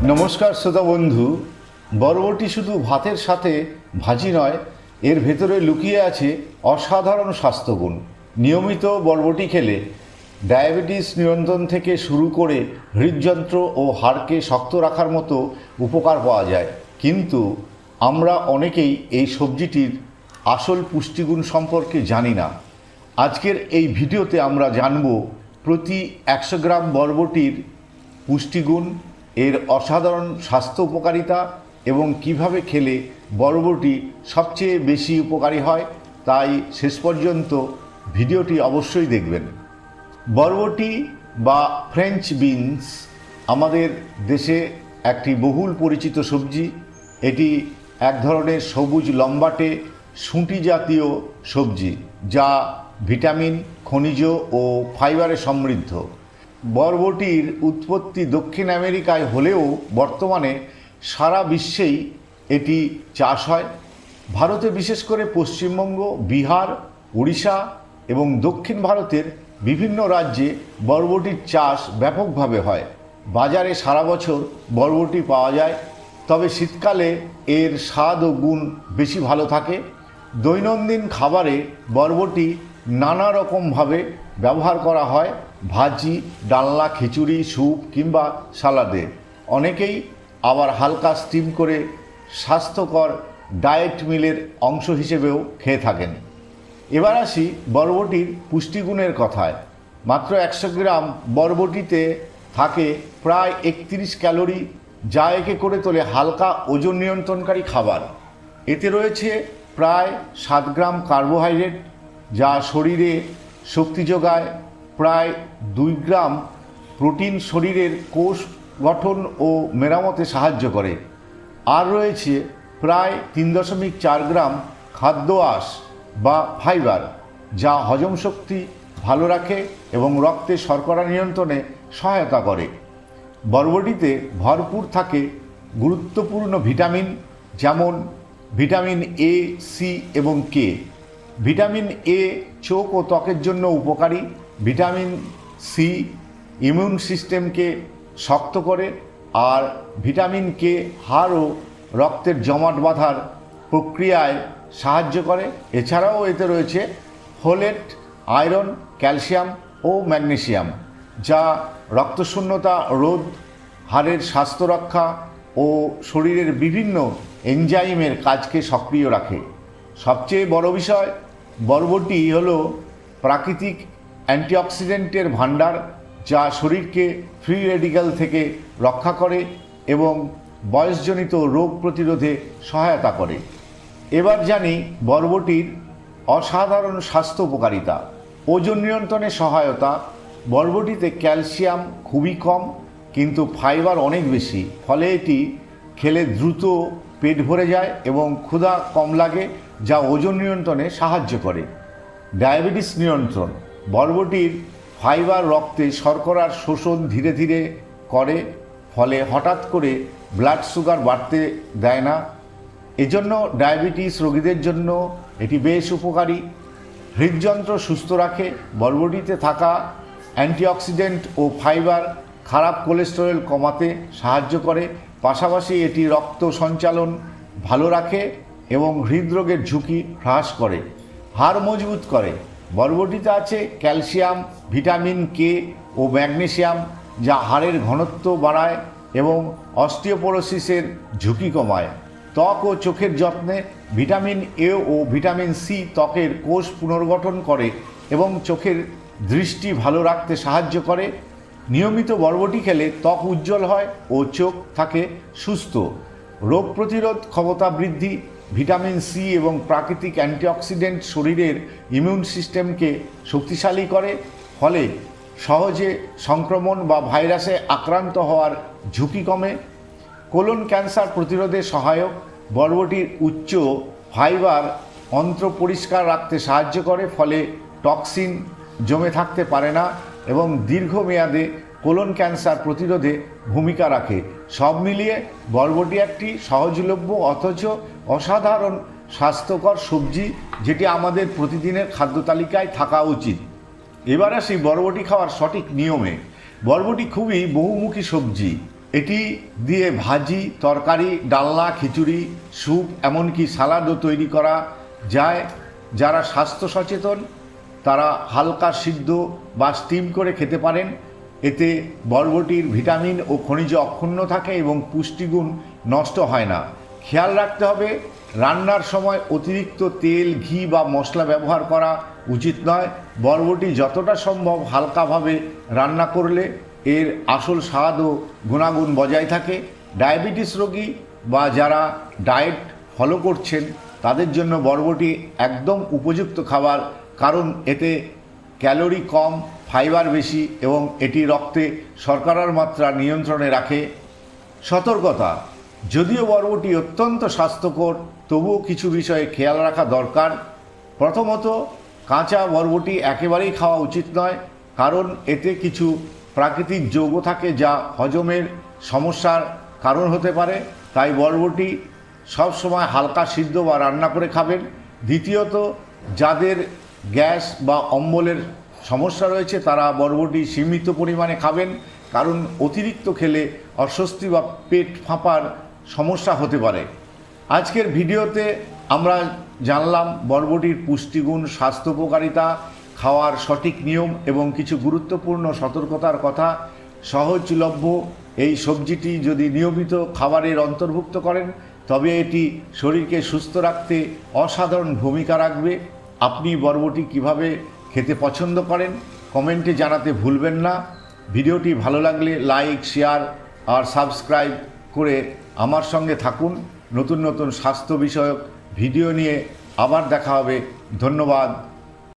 নমস্কার শ্রোতা বন্ধু। বরবটি শুধু ভাতের সাথে ভাজি নয়, এর ভেতরে লুকিয়ে আছে অসাধারণ স্বাস্থ্যগুণ। নিয়মিত বরবটি খেলে ডায়াবেটিস নিয়ন্ত্রণ থেকে শুরু করে হৃদযন্ত্র ও হাড়কে শক্ত রাখার মতো উপকার পাওয়া যায়। কিন্তু আমরা অনেকেই এই সবজিটির আসল পুষ্টিগুণ সম্পর্কে জানি না। আজকের এই ভিডিওতে আমরা জানব প্রতি 100 গ্রাম বরবটির পুষ্টিগুণ, এর অসাধারণ স্বাস্থ্য উপকারিতা এবং কিভাবে খেলে বরবটি সবচেয়ে বেশি উপকারী হয়। তাই শেষ পর্যন্ত ভিডিওটি অবশ্যই দেখবেন। বরবটি বা ফ্রেঞ্চ বিনস আমাদের দেশে একটি বহুল পরিচিত সবজি। এটি এক ধরনের সবুজ লম্বাটে শুঁটি জাতীয় সবজি, যা ভিটামিন, খনিজ ও ফাইবারে সমৃদ্ধ। বরবটির উৎপত্তি দক্ষিণ আমেরিকায় হলেও বর্তমানে সারা বিশ্বেই এটি চাষ হয়। ভারতে বিশেষ করে পশ্চিমবঙ্গ, বিহার, উড়িষ্যা এবং দক্ষিণ ভারতের বিভিন্ন রাজ্যে বরবটির চাষ ব্যাপকভাবে হয়। বাজারে সারা বছর বরবটি পাওয়া যায়, তবে শীতকালে এর স্বাদ ও গুণ বেশি ভালো থাকে। দৈনন্দিন খাবারে বরবটি নানা রকমভাবে ব্যবহার করা হয়, ভাজি, ডালনা, খিচুড়ি, স্যুপ কিংবা সালাদে। অনেকেই আবার হালকা স্টিম করে স্বাস্থ্যকর ডায়েট মিলের অংশ হিসেবেও খেয়ে থাকেন। এবার আসি বরবটির পুষ্টিগুণের কথায়। মাত্র 100 গ্রাম বরবটিতে থাকে প্রায় 31 ক্যালোরি, যা একে করে তোলে হালকা ওজন নিয়ন্ত্রণকারী খাবার। এতে রয়েছে প্রায় 7 গ্রাম কার্বোহাইড্রেট, যা শরীরে শক্তি যোগায়। প্রায় 2 গ্রাম প্রোটিন শরীরের কোষ গঠন ও মেরামতে সাহায্য করে। আর রয়েছে প্রায় 3.4 গ্রাম খাদ্য আঁশ বা ফাইবার, যা হজম শক্তি ভালো রাখে এবং রক্তে শর্করা নিয়ন্ত্রণে সহায়তা করে। বরবটিতে ভরপুর থাকে গুরুত্বপূর্ণ ভিটামিন, যেমন ভিটামিন এ, সি এবং কে। ভিটামিন এ চোখ ও ত্বকের জন্য উপকারী। ভিটামিন সি ইমিউন সিস্টেমকে শক্ত করে, আর ভিটামিন কে হাড় ও রক্তের জমাট বাঁধার প্রক্রিয়ায় সাহায্য করে। এছাড়াও এতে রয়েছে ফোলেট, আয়রন, ক্যালসিয়াম ও ম্যাগনেসিয়াম, যা রক্তশূন্যতা রোধ, হাড়ের স্বাস্থ্য রক্ষা ও শরীরের বিভিন্ন এনজাইমের কাজকে সক্রিয় রাখে। সবচেয়ে বড় বিষয়, বরবটি হলো প্রাকৃতিক অ্যান্টিঅক্সিডেন্টের ভাণ্ডার, যা শরীরকে ফ্রি রেডিক্যাল থেকে রক্ষা করে এবং বয়সজনিত রোগ প্রতিরোধে সহায়তা করে। এবার জানি বরবটির অসাধারণ স্বাস্থ্য উপকারিতা। ওজন নিয়ন্ত্রণে সহায়তা। বরবটিতে ক্যালসিয়াম খুবই কম, কিন্তু ফাইবার অনেক বেশি, ফলে এটি খেলে দ্রুত পেট ভরে যায় এবং ক্ষুধা কম লাগে, যা ওজন নিয়ন্ত্রণে সাহায্য করে। ডায়াবেটিস নিয়ন্ত্রণ। বরবটির ফাইবার রক্তে শর্করার শোষণ ধীরে ধীরে করে, ফলে হঠাৎ করে ব্লাড সুগার বাড়তে দেয় না। এজন্য ডায়াবেটিস রোগীদের জন্য এটি বেশ উপকারী। হৃদযন্ত্র সুস্থ রাখে। বরবটিতে থাকা অ্যান্টিঅক্সিডেন্ট ও ফাইবার খারাপ কোলেস্টেরল কমাতে সাহায্য করে। পাশাপাশি এটি রক্ত সঞ্চালন ভালো রাখে এবং হৃদরোগের ঝুঁকি হ্রাস করে। হাড় মজবুত করে। বরবটিতে আছে ক্যালসিয়াম, ভিটামিন কে ও ম্যাগনেসিয়াম, যা হাড়ের ঘনত্ব বাড়ায় এবং অস্টিওপোরোসিসের ঝুঁকি কমায়। ত্বক ও চোখের যত্নে ভিটামিন এ ও ভিটামিন সি ত্বকের কোষ পুনর্গঠন করে এবং চোখের দৃষ্টি ভালো রাখতে সাহায্য করে। নিয়মিত বরবটি খেলে ত্বক উজ্জ্বল হয় ও চোখ থাকে সুস্থ। রোগ প্রতিরোধ ক্ষমতা বৃদ্ধি। ভিটামিন সি এবং প্রাকৃতিক অ্যান্টিঅক্সিডেন্ট শরীরের ইমিউন সিস্টেমকে শক্তিশালী করে, ফলে সহজে সংক্রমণ বা ভাইরাসে আক্রান্ত হওয়ার ঝুঁকি কমে। কোলন ক্যান্সার প্রতিরোধে সহায়ক। বরবটির উচ্চ ফাইবার অন্ত্র পরিষ্কার রাখতে সাহায্য করে, ফলে টক্সিন জমে থাকতে পারে না এবং দীর্ঘমেয়াদে কোলন ক্যান্সার প্রতিরোধে ভূমিকা রাখে। সব মিলিয়ে বরবটি একটি সহজলভ্য অথচ অসাধারণ স্বাস্থ্যকর সবজি, যেটি আমাদের প্রতিদিনের খাদ্য তালিকায় থাকা উচিত। এবার আসি বরবটি খাওয়ার সঠিক নিয়মে। বরবটি খুবই বহুমুখী সবজি। এটি দিয়ে ভাজি, তরকারি, ডালনা, খিচুড়ি, স্যুপ, এমনকি সালাদও তৈরি করা যায়। যারা স্বাস্থ্য সচেতন তারা হালকা সিদ্ধ বা স্টিম করে খেতে পারেন। এতে বরবটির ভিটামিন ও খনিজ অক্ষুণ্ণ থাকে এবং পুষ্টিগুণ নষ্ট হয় না। খেয়াল রাখতে হবে, রান্নার সময় অতিরিক্ত তেল, ঘি বা মশলা ব্যবহার করা উচিত নয়। বরবটি যতটা সম্ভব হালকাভাবে রান্না করলে এর আসল স্বাদ ও গুণাগুণ বজায় থাকে। ডায়াবেটিস রোগী বা যারা ডায়েট ফলো করছেন তাদের জন্য বরবটি একদম উপযুক্ত খাবার, কারণ এতে ক্যালোরি কম, ফাইবার বেশি এবং এটি রক্তে শর্করার মাত্রা নিয়ন্ত্রণে রাখে। সতর্কতা: যদিও বরবটি অত্যন্ত স্বাস্থ্যকর, তবুও কিছু বিষয়ে খেয়াল রাখা দরকার। প্রথমত, কাঁচা বরবটি একেবারেই খাওয়া উচিত নয়, কারণ এতে কিছু প্রাকৃতিক যৌগ থাকে যা হজমের সমস্যার কারণ হতে পারে। তাই বরবটি সবসময় হালকা সিদ্ধ বা রান্না করে খাবেন। দ্বিতীয়ত, যাদের গ্যাস বা অম্বলের সমস্যা রয়েছে তারা বরবটি সীমিত পরিমাণে খাবেন, কারণ অতিরিক্ত খেলে অস্বস্তি বা পেট ফাঁপার সমস্যা হতে পারে। আজকের ভিডিওতে আমরা জানলাম বরবটির পুষ্টিগুণ, স্বাস্থ্য উপকারিতা, খাওয়ার সঠিক নিয়ম এবং কিছু গুরুত্বপূর্ণ সতর্কতার কথা। সহজলভ্য এই সবজিটি যদি নিয়মিত খাবারের অন্তর্ভুক্ত করেন তবে এটি শরীরকে সুস্থ রাখতে অসাধারণ ভূমিকা রাখবে। আপনি বরবটি কিভাবে খেতে পছন্দ করেন কমেন্টে জানাতে ভুলবেন না। ভিডিওটি ভালো লাগলে লাইক, শেয়ার আর সাবস্ক্রাইব করে আমার সঙ্গে থাকুন। নতুন নতুন স্বাস্থ্য বিষয়ক ভিডিও নিয়ে আবার দেখা হবে। ধন্যবাদ।